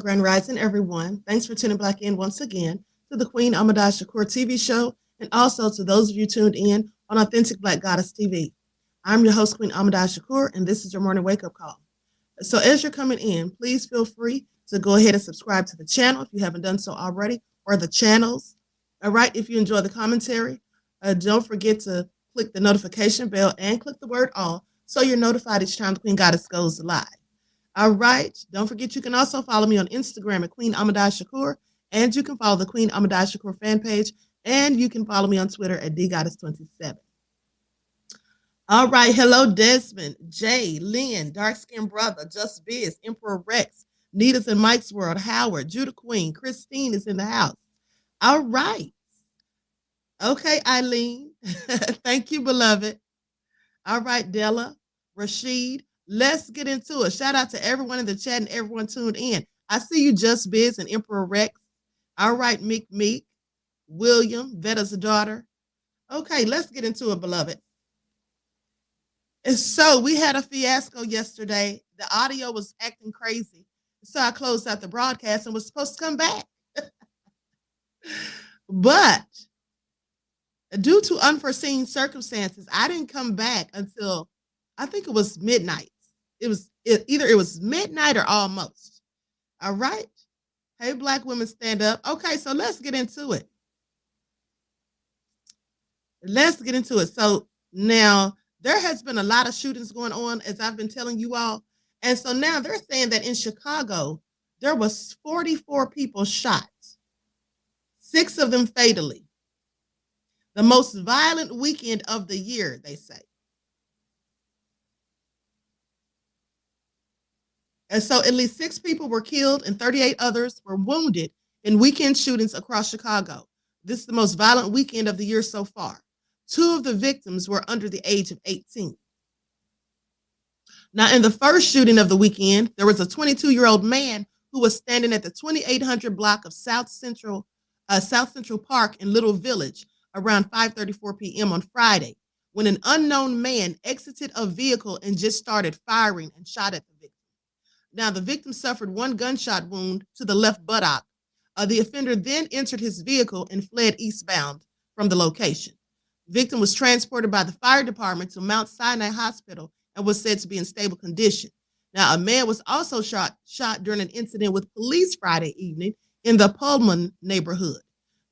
Grand Rising, everyone. Thanks for tuning back in once again to the Queen Shakur TV show, and also to those of you tuned in on Authentic Black Goddess TV. I'm your host, Queen Shakur, and this is your morning wake-up call. So as you're coming in, please feel free to go ahead and subscribe to the channel if you haven't done so already, or the channels. All right, if you enjoy the commentary, don't forget to click the notification bell and click the word all so you're notified each time the Queen Goddess goes live. All right. Don't forget you can also follow me on Instagram at Queen Shakur, and you can follow the Queen Shakur fan page, and you can follow me on Twitter at DGoddess27. All right. Hello, Desmond, Jay, Lynn, Dark Skin Brother, Just Biz, Emperor Rex, Nita's in Mike's World, Howard, Judah Queen, Christine is in the house. All right. Okay, Eileen. Thank you, beloved. All right, Della, Rashid. Let's get into it. Shout out to everyone in the chat and everyone tuned in. I see you, Just Biz and Emperor Rex. All right, Meek, William, Vetta's daughter. Okay, let's get into it, beloved. And so we had a fiasco yesterday. The audio was acting crazy. So I closed out the broadcast and was supposed to come back. But due to unforeseen circumstances, I didn't come back until I think it was midnight. Either it was midnight or almost. All right. Hey, Black women, stand up. Okay, so let's get into it. So now there has been a lot of shootings going on, as I've been telling you all. And so now they're saying that in Chicago, there was 44 people shot, 6 of them fatally. The most violent weekend of the year, they say. And so at least 6 people were killed and 38 others were wounded in weekend shootings across Chicago. This is the most violent weekend of the year so far. 2 of the victims were under the age of 18. Now, in the first shooting of the weekend, there was a 22-year-old man who was standing at the 2800 block of South Central Park in Little Village around 5:34 p.m. on Friday, when an unknown man exited a vehicle and just started firing and shot at the victim. Now, the victim suffered 1 gunshot wound to the left buttock. The offender then entered his vehicle and fled eastbound from the location. The victim was transported by the fire department to Mount Sinai Hospital and was said to be in stable condition. Now, a man was also shot during an incident with police Friday evening in the Pullman neighborhood.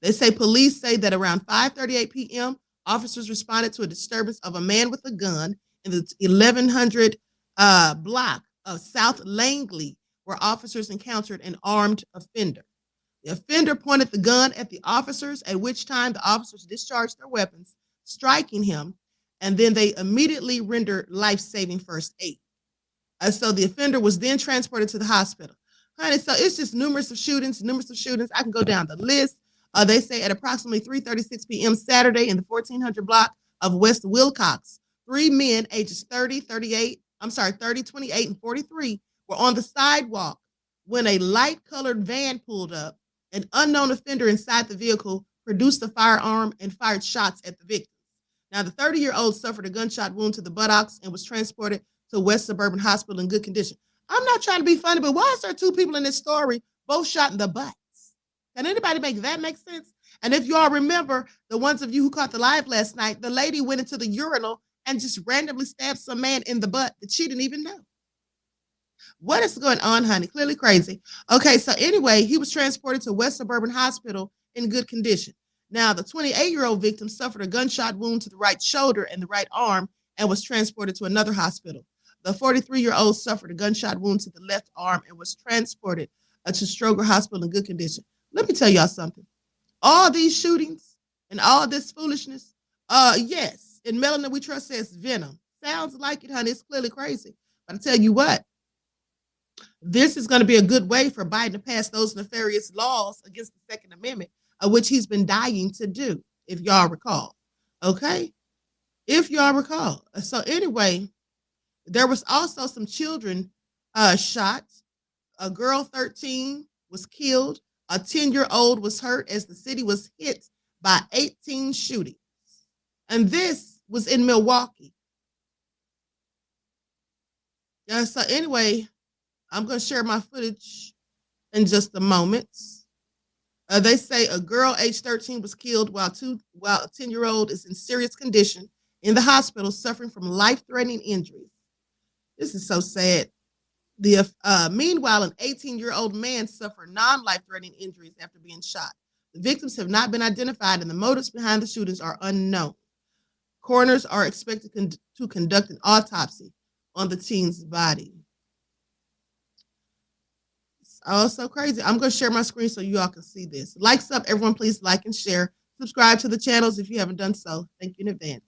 Police say that around 5:38 p.m., officers responded to a disturbance of a man with a gun in the 1100 block of South Langley, where officers encountered an armed offender. The offender pointed the gun at the officers, at which time the officers discharged their weapons, striking him, and then they immediately rendered life-saving first aid. So the offender was then transported to the hospital. Honey, so it's just numerous of shootings. I can go down the list. They say at approximately 3:36 p.m. Saturday in the 1400 block of West Wilcox, 3 men ages 30, 28, 28, and 43 were on the sidewalk when a light-colored van pulled up. An unknown offender inside the vehicle produced a firearm and fired shots at the victims. Now, the 30-year-old suffered a gunshot wound to the buttocks and was transported to West Suburban Hospital in good condition. I'm not trying to be funny, but why is there 2 people in this story both shot in the butts? Can anybody make that make sense? And if you all remember, the ones of you who caught the live last night, the lady went into the urinal and just randomly stabbed some man in the butt that she didn't even know. What is going on, honey? Clearly crazy. Okay, so anyway, he was transported to West Suburban Hospital in good condition. Now, the 28-year-old victim suffered a gunshot wound to the right shoulder and the right arm and was transported to another hospital. The 43-year-old suffered a gunshot wound to the left arm and was transported to Stroger Hospital in good condition. Let me tell y'all something. All these shootings and all this foolishness, yes, in Melanin We Trust says venom. Sounds like it, honey. It's clearly crazy. But I tell you what, this is going to be a good way for Biden to pass those nefarious laws against the Second Amendment, which he's been dying to do, if y'all recall. Okay? If y'all recall. So anyway, there was also some children shot. A girl, 13, was killed. A 10-year-old was hurt as the city was hit by 18 shootings. And this was in Milwaukee. So anyway, I'm going to share my footage in just a moment. They say a girl aged 13 was killed while a 10-year-old is in serious condition in the hospital suffering from life-threatening injuries. This is so sad. Meanwhile, an 18-year-old man suffered non-life-threatening injuries after being shot. The victims have not been identified and the motives behind the shootings are unknown. Coroners are expected to conduct an autopsy on the teen's body. It's all so crazy. I'm going to share my screen so you all can see this. Likes up, everyone. Please like and share. Subscribe to the channels if you haven't done so. Thank you in advance.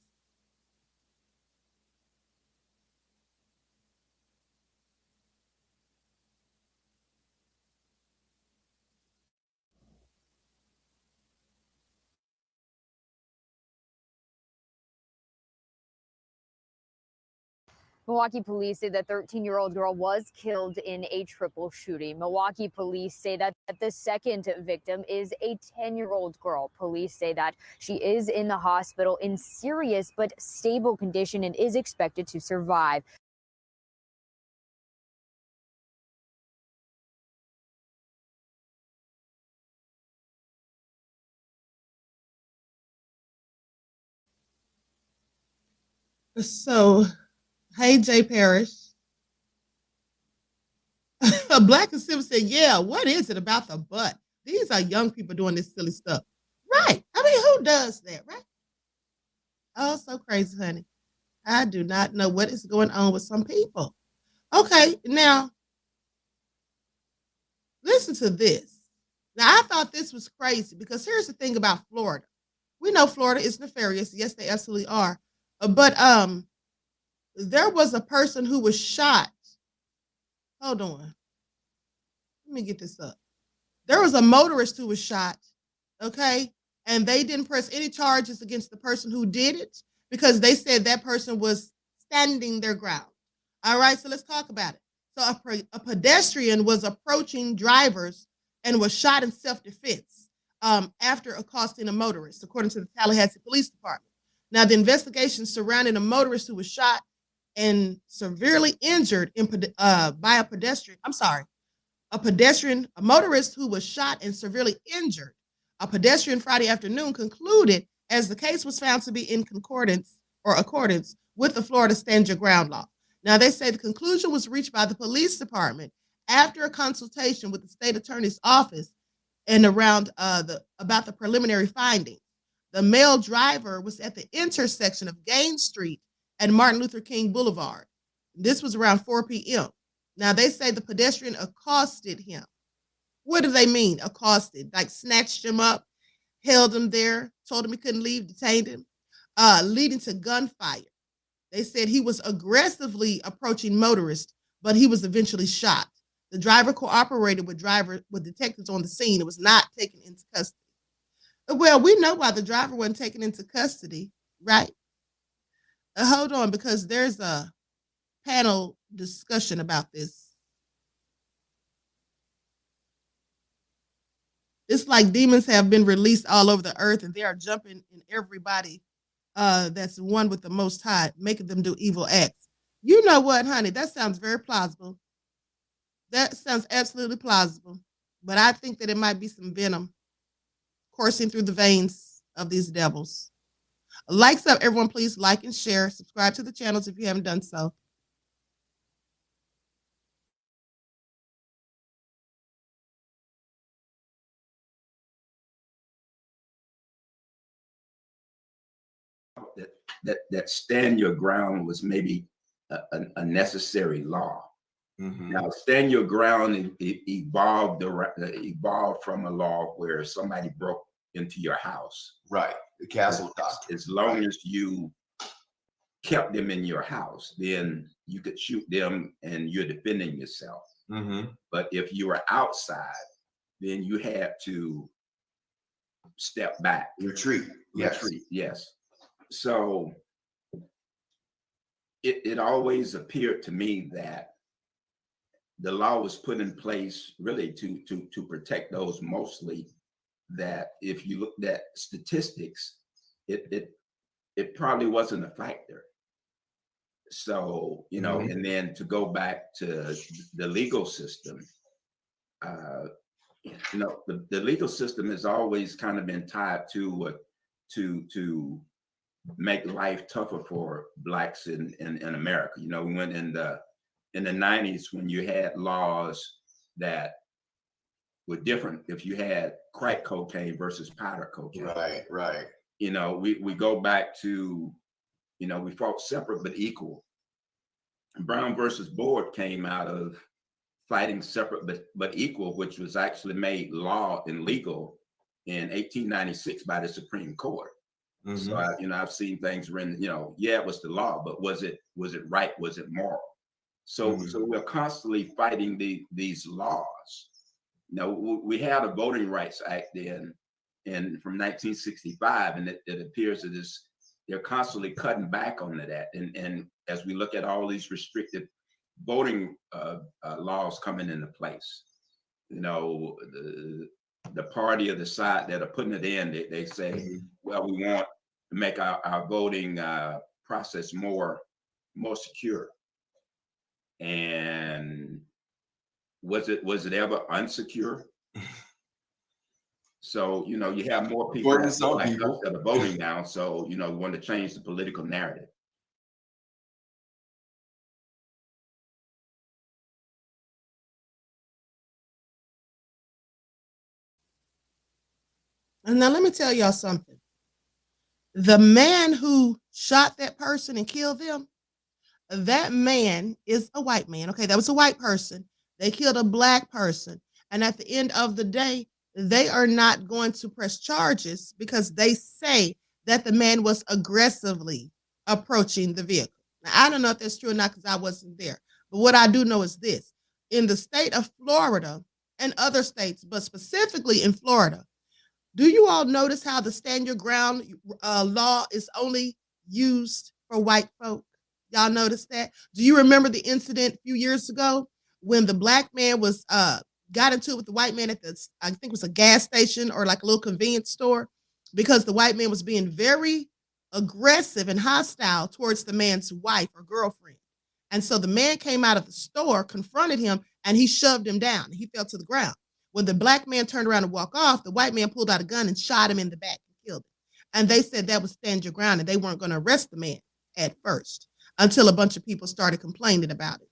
Milwaukee police say the 13-year-old girl was killed in a triple shooting. Milwaukee police say that the second victim is a 10-year-old girl. Police say that she is in the hospital in serious but stable condition and is expected to survive. So, hey, Jay Parrish. Black and Silver said, yeah, what is it about the butt? These are young people doing this silly stuff. Right. I mean, who does that, right? Oh, so crazy, honey. I do not know what is going on with some people. Okay, now, listen to this. Now, I thought this was crazy because here's the thing about Florida. We know Florida is nefarious. Yes, they absolutely are. But there was a person who was shot. Hold on. Let me get this up. There was a motorist who was shot, okay? And they didn't press any charges against the person who did it because they said that person was standing their ground. All right, so let's talk about it. So a pedestrian was approaching drivers and was shot in self-defense after accosting a motorist, according to the Tallahassee Police Department. Now, the investigation surrounding a motorist who was shot and severely injured by a pedestrian. A motorist who was shot and severely injured. A pedestrian Friday afternoon concluded as the case was found to be in accordance with the Florida Stand Your Ground law. Now, they say the conclusion was reached by the police department after a consultation with the state attorney's office and about the preliminary findings. The male driver was at the intersection of Gaines Street and Martin Luther King Boulevard. This was around 4 p.m. Now, they say the pedestrian accosted him. What do they mean, accosted? Like snatched him up, held him there, told him he couldn't leave, detained him, leading to gunfire. They said he was aggressively approaching motorists, but he was eventually shot. The driver cooperated with detectives on the scene. It was not taken into custody. Well, we know why the driver wasn't taken into custody, right? Hold on, because there's a panel discussion about this. It's like demons have been released all over the earth and they are jumping in everybody that's one with the Most High, making them do evil acts. You know what, honey? That sounds very plausible. That sounds absolutely plausible. But I think that it might be some venom coursing through the veins of these devils. Likes up, everyone. Please like and share. Subscribe to the channels if you haven't done so. That stand your ground was maybe a necessary law. Mm-hmm. Now, stand your ground evolved from a law where somebody broke into your house. Right, the castle doctrine. As long as you kept them in your house, then you could shoot them and you're defending yourself. Mm-hmm. But if you were outside, then you had to step back. Retreat. Yes. Yes. So it always appeared to me that the law was put in place really to protect those mostly that if you looked at statistics, it probably wasn't a factor. So, you know, mm-hmm. And then to go back to the legal system, the legal system has always kind of been tied to make life tougher for blacks in America. We went in the 90s when you had laws that were different. If you had crack cocaine versus powder cocaine, right. We go back to, we fought separate but equal. Brown versus Board came out of fighting separate but equal, which was actually made law and legal in 1896 by the Supreme Court. Mm-hmm. So I've seen things written, it was the law, but was it right? Was it moral? So we're constantly fighting these laws. We had a Voting Rights Act from 1965, and it appears that they're constantly cutting back on that. And as we look at all these restricted voting laws coming into place, the party or the side that are putting it in, they say, well, we want to make our voting process more secure. And was it ever unsecure? So, you have more people that are voting now. So, we want to change the political narrative. And now let me tell y'all something. The man who shot that person and killed them, that man is a white man. Okay, that was a white person. They killed a black person. And at the end of the day, they are not going to press charges because they say that the man was aggressively approaching the vehicle. Now, I don't know if that's true or not because I wasn't there. But what I do know is this. In the state of Florida and other states, but specifically in Florida, do you all notice how the stand your ground law is only used for white folk? Y'all notice that? Do you remember the incident a few years ago when the black man was got into it with the white man at I think it was a gas station or like a little convenience store, because the white man was being very aggressive and hostile towards the man's wife or girlfriend. And so the man came out of the store, confronted him, and he shoved him down. He fell to the ground. When the black man turned around to walk off, the white man pulled out a gun and shot him in the back and killed him. And they said that was stand your ground, and they weren't going to arrest the man at first until a bunch of people started complaining about it.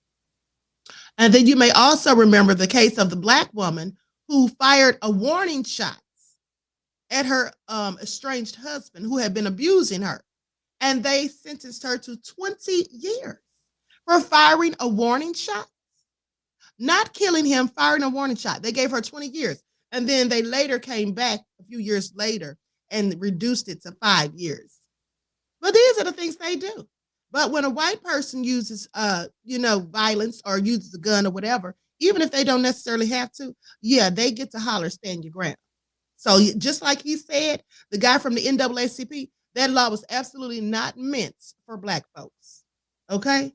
And then you may also remember the case of the black woman who fired a warning shot at her estranged husband who had been abusing her. And they sentenced her to 20 years for firing a warning shot. Not killing him, firing a warning shot. They gave her 20 years. And then they later came back a few years later and reduced it to 5 years. But these are the things they do. But when a white person uses, violence or uses a gun or whatever, even if they don't necessarily have to, they get to holler, stand your ground. So just like he said, the guy from the NAACP, that law was absolutely not meant for black folks. Okay?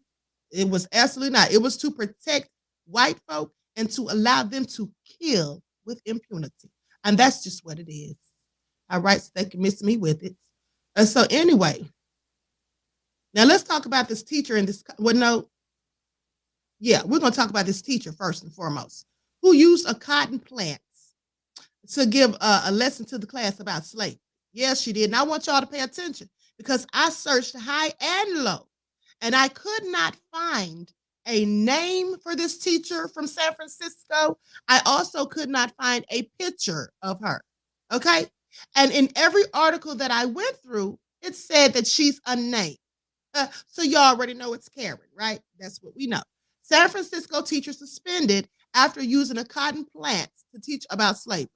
It was absolutely not. It was to protect white folk and to allow them to kill with impunity. And that's just what it is. All right, so they can miss me with it. So anyway, now let's talk about this teacher in this. We're going to talk about this teacher first and foremost, who used a cotton plant to give a lesson to the class about slavery. Yes, she did. And I want y'all to pay attention because I searched high and low, and I could not find a name for this teacher from San Francisco. I also could not find a picture of her. Okay. And in every article that I went through, it said that she's unnamed. So you already know it's Karen, right? That's what we know. San Francisco teacher suspended after using a cotton plant to teach about slavery.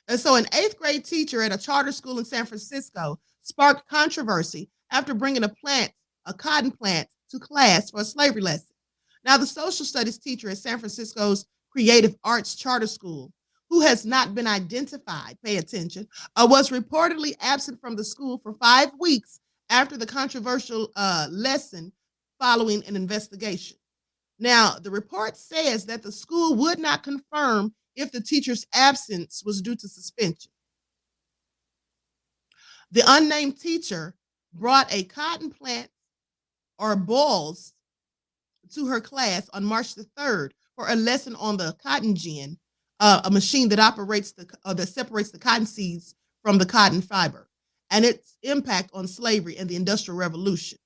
And so an 8th grade teacher at a charter school in San Francisco sparked controversy after bringing a cotton plant to class for a slavery lesson. Now, the social studies teacher at San Francisco's Creative Arts Charter School, who has not been identified, pay attention, was reportedly absent from the school for 5 weeks after the controversial lesson following an investigation. Now, the report says that the school would not confirm if the teacher's absence was due to suspension. The unnamed teacher brought a cotton plant or balls to her class on March the 3rd for a lesson on the cotton gin, a machine that operates that separates the cotton seeds from the cotton fiber, and its impact on slavery and the Industrial Revolution.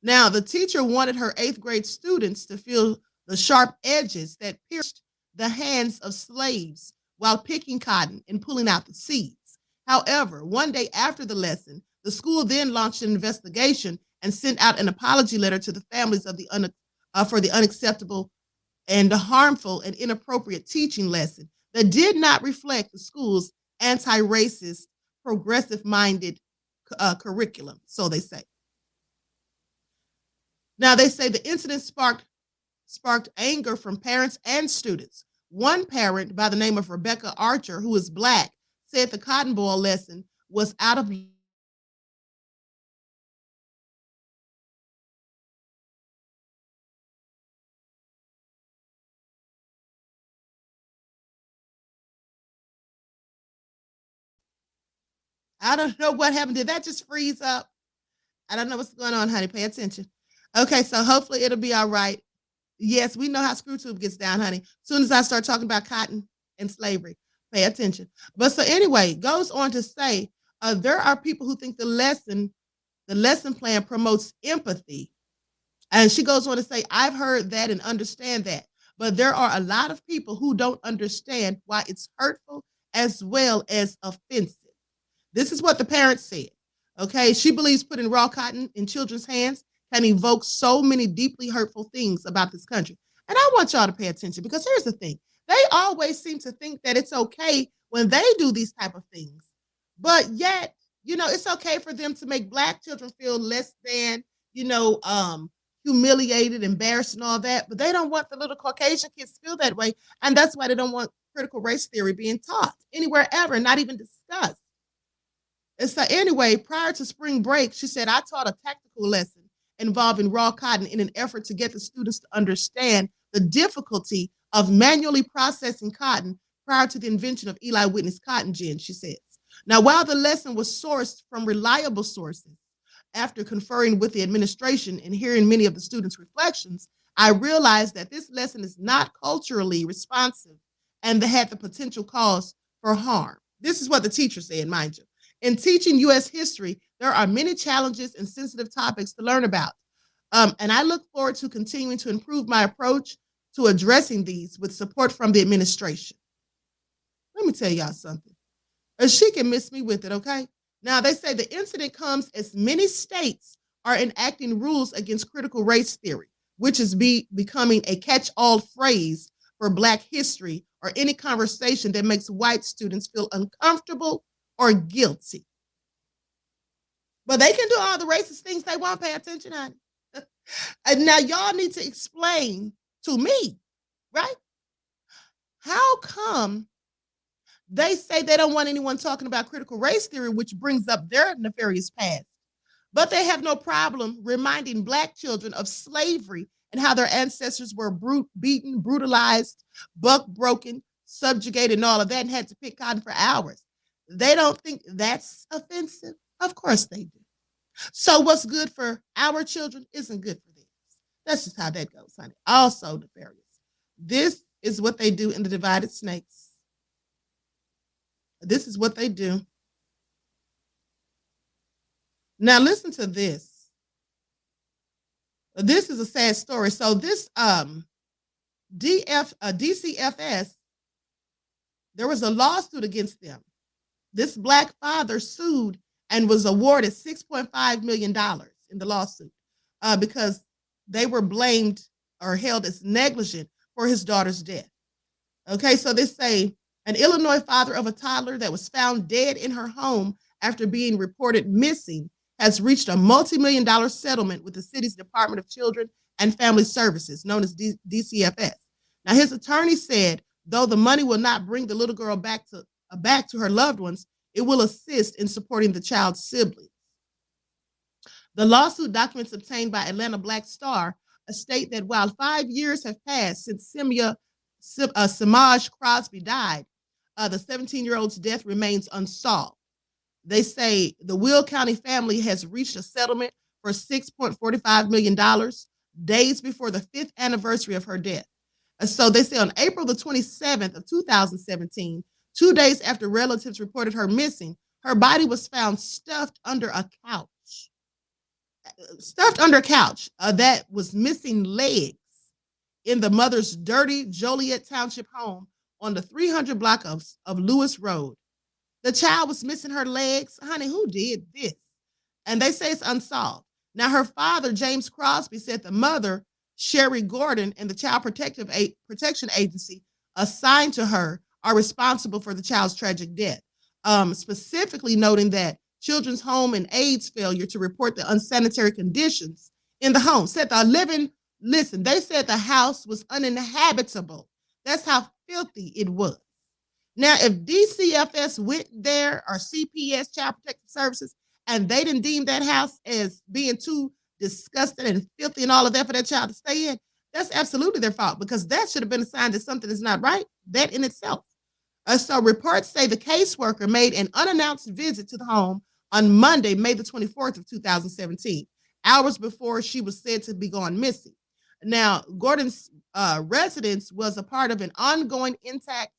Now, the teacher wanted her 8th grade students to feel the sharp edges that pierced the hands of slaves while picking cotton and pulling out the seeds. However, one day after the lesson, the school then launched an investigation and sent out an apology letter to the families of for the unacceptable and harmful and inappropriate teaching lesson that did not reflect the school's anti-racist, progressive-minded curriculum, so they say. Now, they say the incident sparked anger from parents and students. One parent by the name of Rebecca Archer, who is Black, said the cotton ball lesson was out of I don't know what happened. Did that just freeze up? I don't know what's going on, honey. Pay attention. Okay, so hopefully it'll be all right. Yes, we know how ScrewTube gets down, honey. As soon as I start talking about cotton and slavery, pay attention. But so anyway, goes on to say, there are people who think the lesson plan promotes empathy. And she goes on to say, I've heard that and understand that. But there are a lot of people who don't understand why it's hurtful as well as offensive. This is what the parents said. Okay, she believes putting raw cotton in children's hands can evoke so many deeply hurtful things about this country. And I want y'all to pay attention, because here's the thing. They always seem to think that it's okay when they do these type of things. But yet, it's okay for them to make Black children feel less than, humiliated, embarrassed, and all that. But they don't want the little Caucasian kids to feel that way. And that's why they don't want critical race theory being taught anywhere ever, not even discussed. And so anyway, prior to spring break, she said, I taught a tactical lesson involving raw cotton in an effort to get the students to understand the difficulty of manually processing cotton prior to the invention of Eli Whitney's cotton gin, she says. Now, while the lesson was sourced from reliable sources, after conferring with the administration and hearing many of the students' reflections, I realized that this lesson is not culturally responsive and that had the potential cause for harm. This is what the teacher said, mind you. In teaching U.S. history, there are many challenges and sensitive topics to learn about. And I look forward to continuing to improve my approach to addressing these with support from the administration. Let me tell y'all something. She can miss me with it, okay? Now, they say the incident comes as many states are enacting rules against critical race theory, which is becoming a catch-all phrase for Black history or any conversation that makes white students feel uncomfortable or guilty. But they can do all the racist things they want. Pay attention, honey. And now y'all need to explain to me, right? How come they say they don't want anyone talking about critical race theory, which brings up their nefarious past, but they have no problem reminding Black children of slavery and how their ancestors were beaten, brutalized, buck broken, subjugated, and all of that, and had to pick cotton for hours. They don't think that's offensive? Of course they do. So what's good for our children isn't good for theirs. That's just how that goes, honey. Also nefarious. This is what they do in the Divided Snakes. This is what they do. Now listen to this. This is a sad story. So this DCFS, there was a lawsuit against them. This Black father sued and was awarded $6.5 million in the lawsuit because they were blamed or held as negligent for his daughter's death. Okay, so they say an Illinois father of a toddler that was found dead in her home after being reported missing has reached a multi-million-dollar settlement with the city's Department of Children and Family Services, known as DCFS. Now, his attorney said, though the money will not bring the little girl back to her loved ones, it will assist in supporting the child's siblings. The lawsuit documents obtained by Atlanta Black Star state that while 5 years have passed since Samaj Crosby died, the 17-year-old's death remains unsolved. They say the Will County family has reached a settlement for $6.45 million days before the 5th anniversary of her death. So they say on April the 27th of 2017, 2 days after relatives reported her missing, her body was found stuffed under a couch. That was missing legs in the mother's dirty Joliet Township home on the 300 block of Lewis Road. The child was missing her legs. Honey, who did this? And they say it's unsolved. Now, her father, James Crosby, said the mother, Sherry Gordon, and the Child Protection Agency assigned to her are responsible for the child's tragic death, specifically noting that Children's Home and Aide's failure to report the unsanitary conditions in the home. Said they said the house was uninhabitable. That's how filthy it was. Now, if DCFS went there or CPS, Child Protective Services, and they didn't deem that house as being too disgusting and filthy and all of that for that child to stay in, that's absolutely their fault, because that should have been a sign that something is not right, that in itself. So reports say the caseworker made an unannounced visit to the home on Monday, May the 24th of 2017, hours before she was said to be gone missing. Now, Gordon's residence was a part of an ongoing intact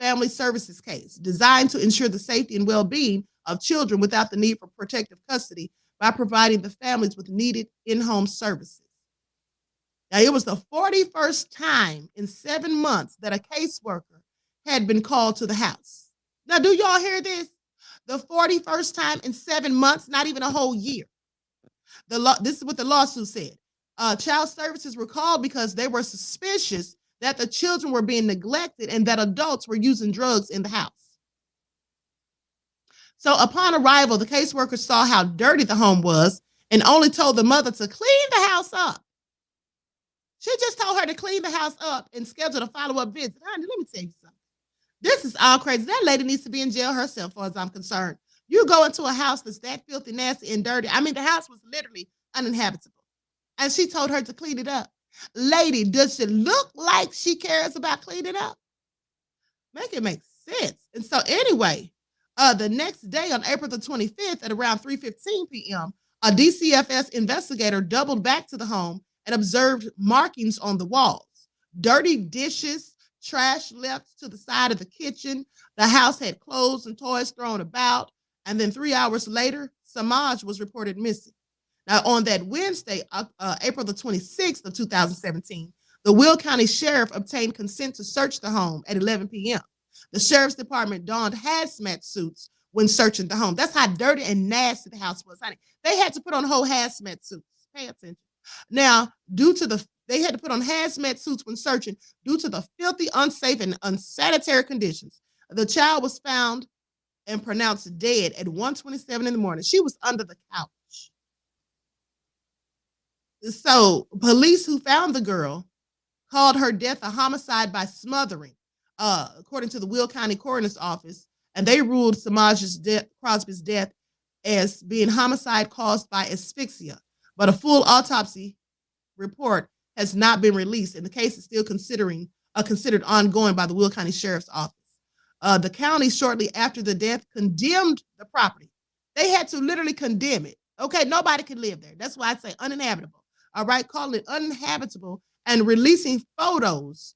family services case designed to ensure the safety and well-being of children without the need for protective custody by providing the families with needed in-home services. Now, it was the 41st time in 7 months that a caseworker had been called to the house. Now, do y'all hear this? The 41st time in 7 months, not even a whole year. This is what the lawsuit said. Child services were called because they were suspicious that the children were being neglected and that adults were using drugs in the house. So upon arrival, the caseworker saw how dirty the home was and only told the mother to clean the house up. She just told her to clean the house up and scheduled a follow-up visit. Honey, let me tell you something. This is all crazy. That lady needs to be in jail herself, as far as I'm concerned. You go into a house that's that filthy, nasty, and dirty. I mean, the house was literally uninhabitable. And she told her to clean it up. Lady, does it look like she cares about cleaning up? Make it make sense. And so anyway, the next day on April the 25th at around 3:15 p.m., a DCFS investigator doubled back to the home and observed markings on the walls. Dirty dishes, trash left to the side of the kitchen. The house had clothes and toys thrown about. And then 3 hours later, Samaj was reported missing. Now, on that Wednesday, April the 26th of 2017, the Will County Sheriff obtained consent to search the home at 11 p.m. The Sheriff's Department donned hazmat suits when searching the home. That's how dirty and nasty the house was, honey. They had to put on whole hazmat suits. Pay attention. Now, they had to put on hazmat suits when searching due to the filthy, unsafe, and unsanitary conditions. The child was found and pronounced dead at 1:27 in the morning. She was under the couch. So police who found the girl called her death a homicide by smothering, according to the Will County Coroner's Office, and they ruled Crosby's death as being homicide caused by asphyxia. But a full autopsy report has not been released, and the case is still considered ongoing by the Will County Sheriff's Office. The county, shortly after the death, condemned the property. They had to literally condemn it. Okay, nobody can live there. That's why I say uninhabitable. All right, calling it uninhabitable and releasing photos,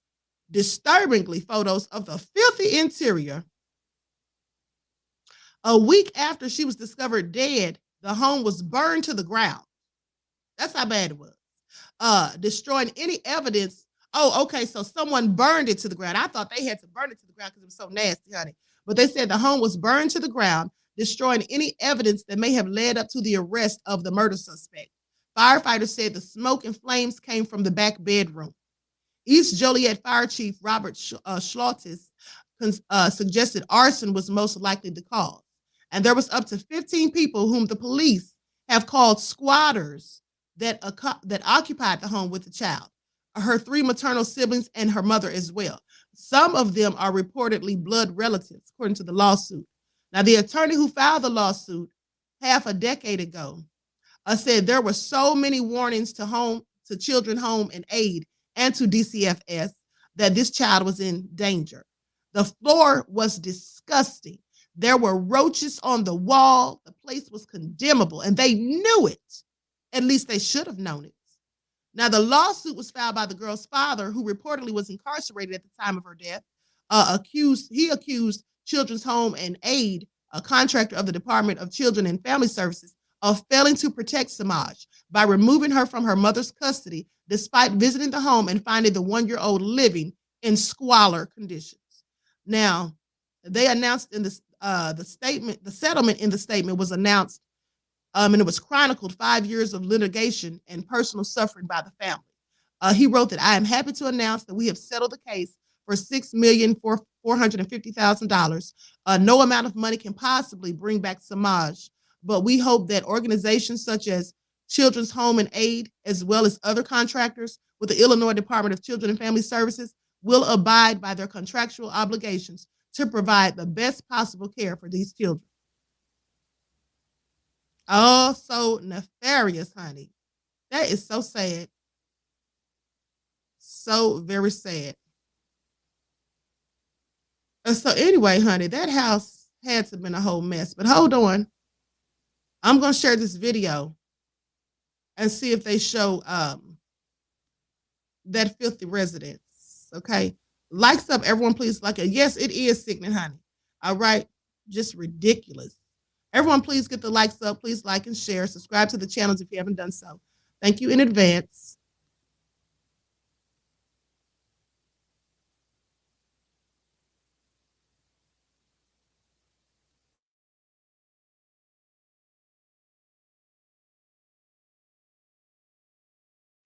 disturbingly photos of the filthy interior. A week after she was discovered dead, the home was burned to the ground. That's how bad it was. Destroying any evidence. Oh, okay, so someone burned it to the ground. I thought they had to burn it to the ground because it was so nasty, honey. But they said the home was burned to the ground, destroying any evidence that may have led up to the arrest of the murder suspect. Firefighters said the smoke and flames came from the back bedroom. East Joliet Fire Chief Robert Schlottis suggested arson was most likely the cause. And there was up to 15 people whom the police have called squatters that occupied the home with the child, her 3 maternal siblings and her mother as well. Some of them are reportedly blood relatives, according to the lawsuit. Now, the attorney who filed the lawsuit half a decade ago said there were so many warnings to Children's Home and Aid and to DCFS that this child was in danger. The floor was disgusting. There were roaches on the wall. The place was condemnable, and they knew it. At least they should have known it. Now, the lawsuit was filed by the girl's father, who reportedly was incarcerated at the time of her death. He accused Children's Home and Aid, a contractor of the Department of Children and Family Services, of failing to protect Samaj by removing her from her mother's custody, despite visiting the home and finding the one-year-old living in squalor conditions. Now, they announced in the statement, the settlement in the statement was announced, and it was chronicled 5 years of litigation and personal suffering by the family. He wrote that, "I am happy to announce that we have settled the case for $6,450,000. No amount of money can possibly bring back Samaj, but we hope that organizations such as Children's Home and Aid, as well as other contractors with the Illinois Department of Children and Family Services, will abide by their contractual obligations to provide the best possible care for these children." Oh, so nefarious, honey. That is so sad. So very sad. So anyway, honey, that house had to have been a whole mess. But hold on. I'm going to share this video and see if they show that filthy residence. Okay. Likes up, everyone, please like it. Yes, it is sickening, honey. All right. Just ridiculous. Everyone, please get the likes up. Please like and share. Subscribe to the channels if you haven't done so. Thank you in advance.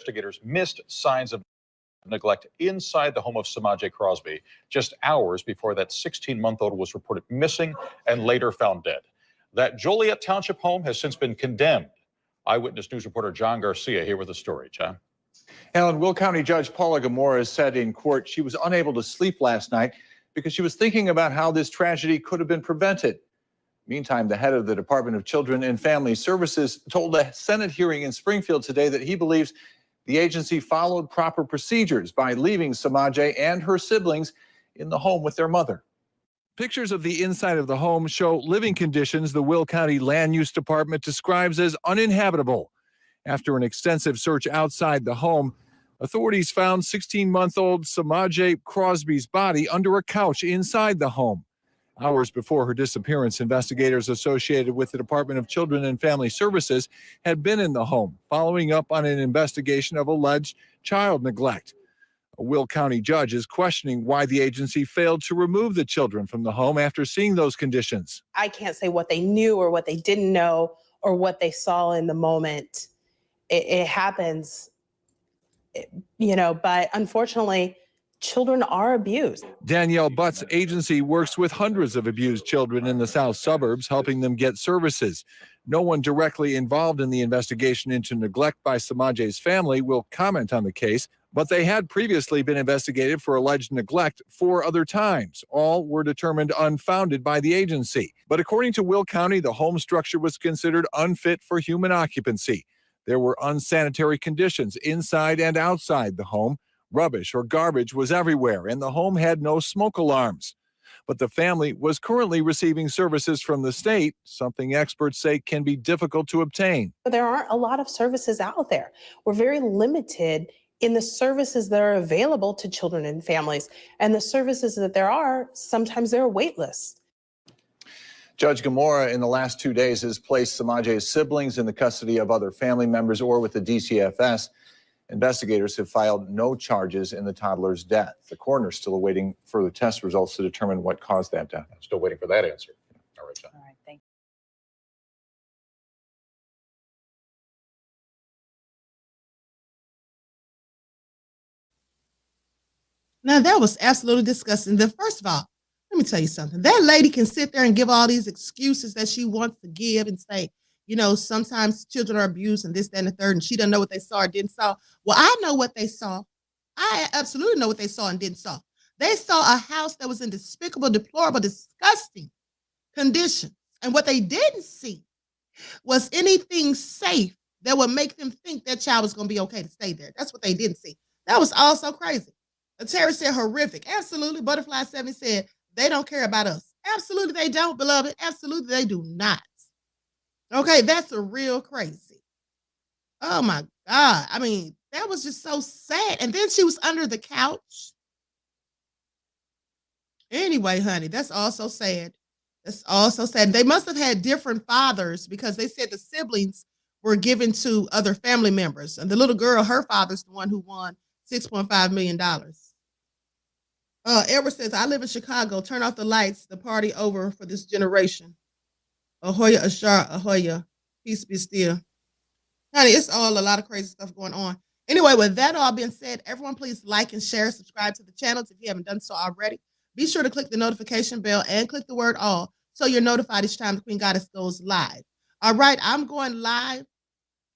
Investigators missed signs of neglect inside the home of Samaj Crosby just hours before that 16-month-old was reported missing and later found dead. That Joliet Township home has since been condemned. Eyewitness News reporter John Garcia here with the story. John. Alan, Will County Judge Paula Gamora said in court she was unable to sleep last night because she was thinking about how this tragedy could have been prevented. Meantime, the head of the Department of Children and Family Services told a Senate hearing in Springfield today that he believes the agency followed proper procedures by leaving Samaje and her siblings in the home with their mother. Pictures of the inside of the home show living conditions the Will County Land Use Department describes as uninhabitable. After an extensive search outside the home, authorities found 16-month-old Samaje Crosby's body under a couch inside the home. Hours before her disappearance, investigators associated with the Department of Children and Family Services had been in the home, following up on an investigation of alleged child neglect. A Will County judge is questioning why the agency failed to remove the children from the home after seeing those conditions. I can't say what they knew or what they didn't know or what they saw in the moment. It happens, but unfortunately, children are abused. Danielle Butt's agency works with hundreds of abused children in the south suburbs, helping them get services. No one directly involved in the investigation into neglect by Samaje's family will comment on the case, but they had previously been investigated for alleged neglect 4 other times. All were determined unfounded by the agency. But according to Will County, the home structure was considered unfit for human occupancy. There were unsanitary conditions inside and outside the home. Rubbish or garbage was everywhere, and the home had no smoke alarms. But the family was currently receiving services from the state, something experts say can be difficult to obtain. There aren't a lot of services out there. We're very limited in the services that are available to children and families. And the services that there are, sometimes they're wait lists. Judge Gamora in the last 2 days has placed Samaje's siblings in the custody of other family members or with the DCFS. Investigators have filed no charges in the toddler's death. The coroner is still awaiting further test results to determine what caused that death. Still waiting for that answer. All right, John. All right, thank you. Now, that was absolutely disgusting. First of all, let me tell you something. That lady can sit there and give all these excuses that she wants to give and say, sometimes children are abused and this, that, and the third, and she doesn't know what they saw or didn't saw. Well, I know what they saw. I absolutely know what they saw and didn't saw. They saw a house that was in despicable, deplorable, disgusting condition. And what they didn't see was anything safe that would make them think that child was going to be okay to stay there. That's what they didn't see. That was all so crazy. Terry said horrific. Absolutely. Butterfly 70 said they don't care about us. Absolutely they don't, beloved. Absolutely they do not. Okay, that's a real crazy. Oh my God. I mean, That was just so sad. And then she was under the couch. Anyway, honey, that's also sad. That's also sad. They must have had different fathers because they said the siblings were given to other family members. And the little girl, her father's the one who won $6.5 million. Edward says, I live in Chicago. Turn off the lights. The party over for this generation. Ahoya, Ashar, Ahoya. Peace be still. Honey, it's all a lot of crazy stuff going on. Anyway, with that all being said, everyone please like and share, subscribe to the channels if you haven't done so already. Be sure to click the notification bell and click the word all so you're notified each time the Queen Goddess goes live. All right, I'm going live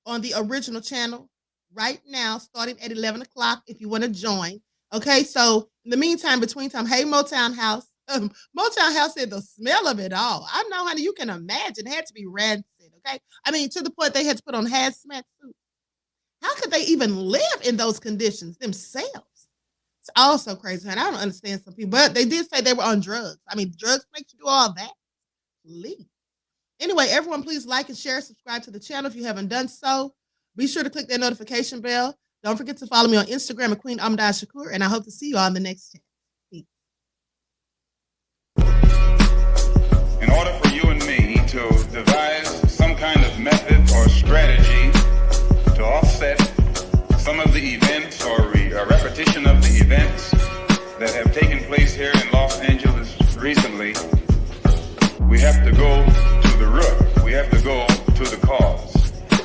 on the original channel right now, starting at 11 o'clock if you want to join. Okay, so in the meantime, between time, hey, Motown House. Motown House said the smell of it all. I know, honey, you can imagine. It had to be rancid, okay? I mean, to the point they had to put on hazmat suits. How could they even live in those conditions themselves? It's also crazy, honey. I don't understand some people, but they did say they were on drugs. I mean, drugs make you do all that? Please. Anyway, everyone, please like and share, subscribe to the channel if you haven't done so. Be sure to click that notification bell. Don't forget to follow me on Instagram at QueenAShakur, and I hope to see you all in the next channel. In order for you and me to devise some kind of method or strategy to offset some of the events or a repetition of the events that have taken place here in Los Angeles recently, we have to go to the root. We have to go to the cause.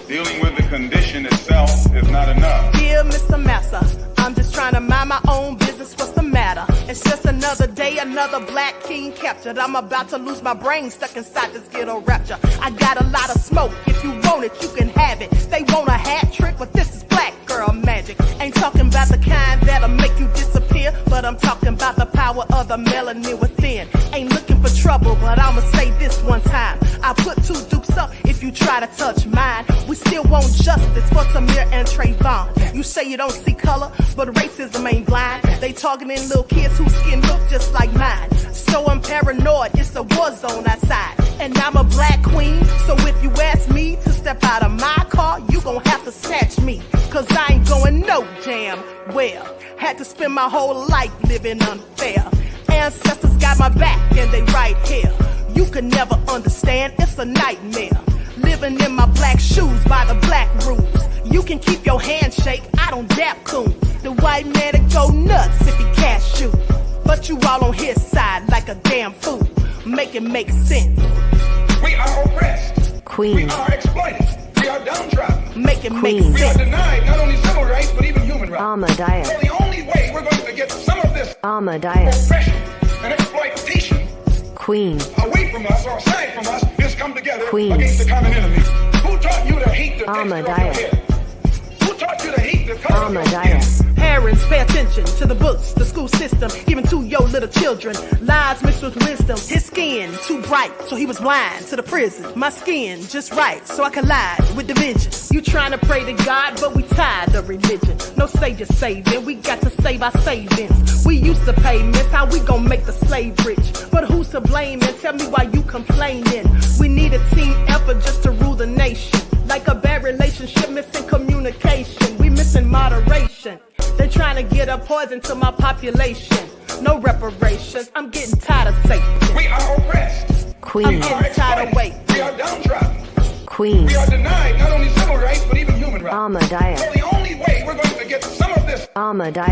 Dealing with the condition itself is not enough. Dear Mr. Massa, I'm just trying to mind my own business. What's the matter? It's just another day, another black king captured. I'm about to lose my brain, stuck inside this ghetto rapture. I got a lot of smoke. If you want it, you can have it. They want a hat trick, but this is black girl magic. Ain't talking about the kind that'll make you disappear, but I'm talking about the power of the melanin within. Ain't looking for trouble, but I'ma say this one time. I put two dukes up if you try to touch mine. We still want justice for Samir and Trayvon. You say you don't see color, but racism ain't blind. They targeting little kids whose skin look just like mine. So I'm paranoid, it's a war zone outside. And I'm a black queen, so if you ask me to step out of my car, you gon' have to snatch me. Cause I ain't going no damn well. Had to spend my whole life living unfair. Ancestors got my back and they right here. You can never understand, it's a nightmare. Living in my black shoes by the black rules. You can keep your handshake, I don't dap coon. The white man to go nuts if he cash you. But you all on his side like a damn fool. Make it make sense. We are oppressed. Queen. We are exploited. We are downtrodden. Make it make Queen. We are sense. denied not only civil rights, but even human rights. Ahmadiyah. So the only way we're going to get some of this Ahmadiyah. oppression and exploitation Queen. away from us or aside from us is come together Queen. against the common enemy. Who taught you to hate the texture of your Ahmadiyah. hair? Who taught you to hate the color of your Ahmadiyah. skin? Parents, pay attention to the books, the school system, even to your little children. Lies mixed with wisdom. His skin too bright, so he was blind to the prison. My skin just right, so I collide with division. You trying to pray to God, but we tired of religion. No savior saving, we got to save our savings. We used to pay miss, how we gon' make the slave rich? But who's to blame, and tell me why you complaining? We need a team effort just to rule the nation. Like a bad relationship, missing communication. We missing moderation. They're trying to get a poison to my population. No reparations. I'm getting tired of Satan. We are oppressed. Queen. I'm getting tired of waiting. We are downtrodden. Queen. We are denied not only civil rights, but even human rights. Ahmadiyah. So the only way we're going to get some of this Ahmadiyah.